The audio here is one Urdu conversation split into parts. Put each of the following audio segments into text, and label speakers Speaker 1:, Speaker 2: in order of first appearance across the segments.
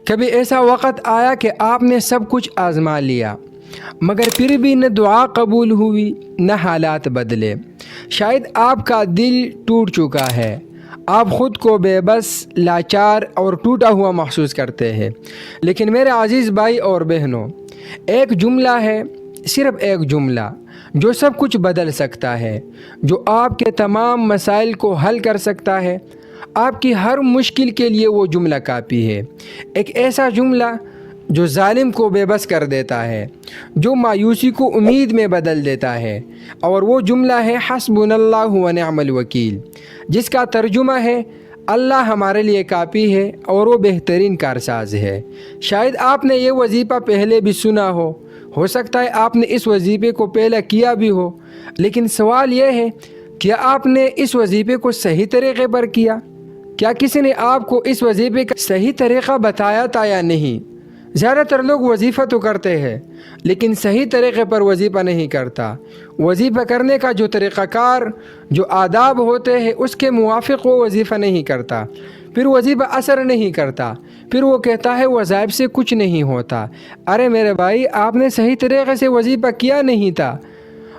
Speaker 1: کبھی ایسا وقت آیا کہ آپ نے سب کچھ آزما لیا مگر پھر بھی نہ دعا قبول ہوئی نہ حالات بدلے۔ شاید آپ کا دل ٹوٹ چکا ہے، آپ خود کو بے بس، لاچار اور ٹوٹا ہوا محسوس کرتے ہیں۔ لیکن میرے عزیز بھائی اور بہنوں، ایک جملہ ہے، صرف ایک جملہ جو سب کچھ بدل سکتا ہے، جو آپ کے تمام مسائل کو حل کر سکتا ہے۔ آپ کی ہر مشکل کے لیے وہ جملہ کافی ہے۔ ایک ایسا جملہ جو ظالم کو بے بس کر دیتا ہے، جو مایوسی کو امید میں بدل دیتا ہے، اور وہ جملہ ہے حسبنا اللہ و نعم الوکیل، جس کا ترجمہ ہے اللہ ہمارے لیے کافی ہے اور وہ بہترین کارساز ہے۔ شاید آپ نے یہ وظیفہ پہلے بھی سنا ہو سکتا ہے آپ نے اس وظیفے کو پہلے کیا بھی ہو، لیکن سوال یہ ہے کہ آپ نے اس وظیفے کو صحیح طریقے پر کیا؟ کیا کسی نے آپ کو اس وظیفے کا صحیح طریقہ بتایا تھا یا نہیں؟ زیادہ تر لوگ وظیفہ تو کرتے ہیں لیکن صحیح طریقے پر وظیفہ نہیں کرتا۔ وظیفہ کرنے کا جو طریقہ کار، جو آداب ہوتے ہیں، اس کے موافق وہ وظیفہ نہیں کرتا، پھر وظیفہ اثر نہیں کرتا، پھر وہ کہتا ہے وظائف سے کچھ نہیں ہوتا۔ ارے میرے بھائی، آپ نے صحیح طریقے سے وظیفہ کیا نہیں تھا۔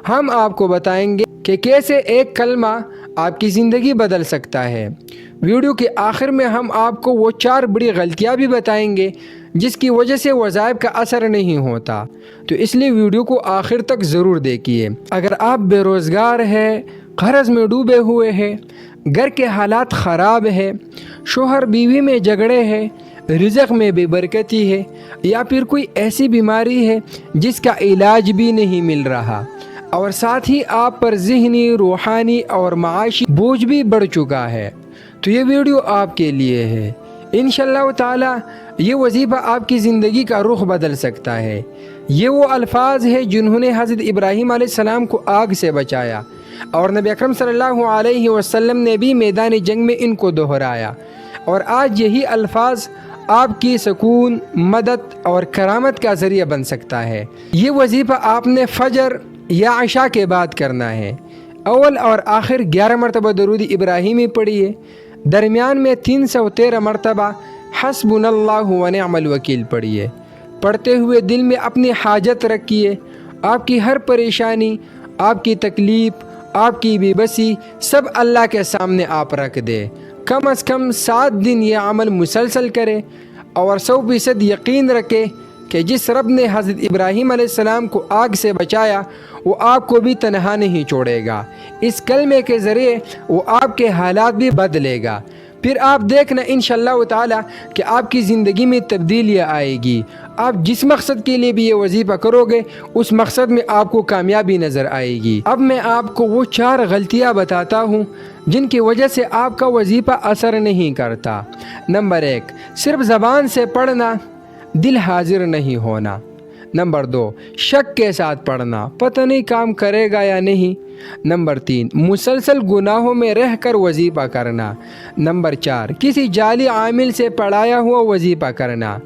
Speaker 1: ہم آپ کو بتائیں گے کہ کیسے ایک کلمہ آپ کی زندگی بدل سکتا ہے۔ ویڈیو کے آخر میں ہم آپ کو وہ 4 بڑی غلطیاں بھی بتائیں گے جس کی وجہ سے وظائف کا اثر نہیں ہوتا، تو اس لیے ویڈیو کو آخر تک ضرور دیکھیے۔ اگر آپ بے روزگار ہیں، قرض میں ڈوبے ہوئے ہیں، گھر کے حالات خراب ہیں، شوہر بیوی میں جھگڑے ہیں، رزق میں بے برکتی ہے، یا پھر کوئی ایسی بیماری ہے جس کا علاج بھی نہیں مل رہا، اور ساتھ ہی آپ پر ذہنی، روحانی اور معاشی بوجھ بھی بڑھ چکا ہے، تو یہ ویڈیو آپ کے لیے ہے۔ انشاءاللہ تعالی یہ وظیفہ آپ کی زندگی کا رخ بدل سکتا ہے۔ یہ وہ الفاظ ہیں جنہوں نے حضرت ابراہیم علیہ السلام کو آگ سے بچایا، اور نبی اکرم صلی اللہ علیہ وسلم نے بھی میدان جنگ میں ان کو دہرایا، اور آج یہی الفاظ آپ کی سکون، مدد اور کرامت کا ذریعہ بن سکتا ہے۔ یہ وظیفہ آپ نے فجر یا عشاء کے بعد کرنا ہے۔ اول اور آخر 11 مرتبہ درود ابراہیمی پڑھیے، درمیان میں 313 مرتبہ حسبنا اللہ و نعم الوکیل پڑھیے۔ پڑھتے ہوئے دل میں اپنی حاجت رکھیے، آپ کی ہر پریشانی، آپ کی تکلیف، آپ کی بے بسی سب اللہ کے سامنے آپ رکھ دے۔ کم از کم 7 دن یہ عمل مسلسل کرے، اور 100% یقین رکھے کہ جس رب نے حضرت ابراہیم علیہ السلام کو آگ سے بچایا، وہ آپ کو بھی تنہا نہیں چھوڑے گا۔ اس کلمے کے ذریعے وہ آپ کے حالات بھی بدلے گا، پھر آپ دیکھنا انشاءاللہ تعالی کہ آپ کی زندگی میں تبدیلیاں آئے گی۔ آپ جس مقصد کے لیے بھی یہ وظیفہ کرو گے، اس مقصد میں آپ کو کامیابی نظر آئے گی۔ اب میں آپ کو وہ 4 غلطیاں بتاتا ہوں جن کی وجہ سے آپ کا وظیفہ اثر نہیں کرتا۔ نمبر 1، صرف زبان سے پڑھنا، دل حاضر نہیں ہونا۔ نمبر 2، شک کے ساتھ پڑھنا، پتہ نہیں کام کرے گا یا نہیں۔ نمبر 3، مسلسل گناہوں میں رہ کر وظیفہ کرنا۔ نمبر 4، کسی جعلی عامل سے پڑھایا ہوا وظیفہ کرنا۔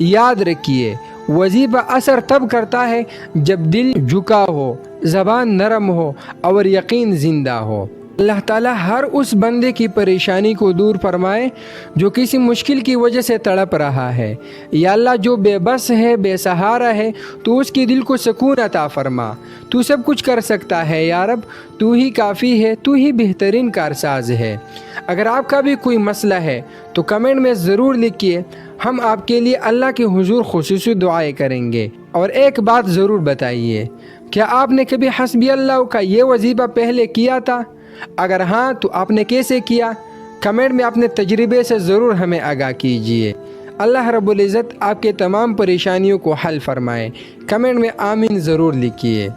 Speaker 1: یاد رکھیے، وظیفہ اثر تب کرتا ہے جب دل جھکا ہو، زبان نرم ہو اور یقین زندہ ہو۔ اللہ تعالیٰ ہر اس بندے کی پریشانی کو دور فرمائے جو کسی مشکل کی وجہ سے تڑپ رہا ہے۔ یا اللہ، جو بے بس ہے، بے سہارا ہے، تو اس کی دل کو سکون عطا فرما۔ تو سب کچھ کر سکتا ہے یا رب، تو ہی کافی ہے، تو ہی بہترین کارساز ہے۔ اگر آپ کا بھی کوئی مسئلہ ہے تو کمنٹ میں ضرور لکھیے، ہم آپ کے لیے اللہ کے حضور خصوصی دعائیں کریں گے۔ اور ایک بات ضرور بتائیے، کیا آپ نے کبھی حسبی اللہ کا یہ وظیفہ پہلے کیا تھا؟ اگر ہاں تو آپ نے کیسے کیا؟ کمنٹ میں اپنے تجربے سے ضرور ہمیں آگاہ کیجیے۔ اللہ رب العزت آپ کے تمام پریشانیوں کو حل فرمائے۔ کمنٹ میں آمین ضرور لکھیے۔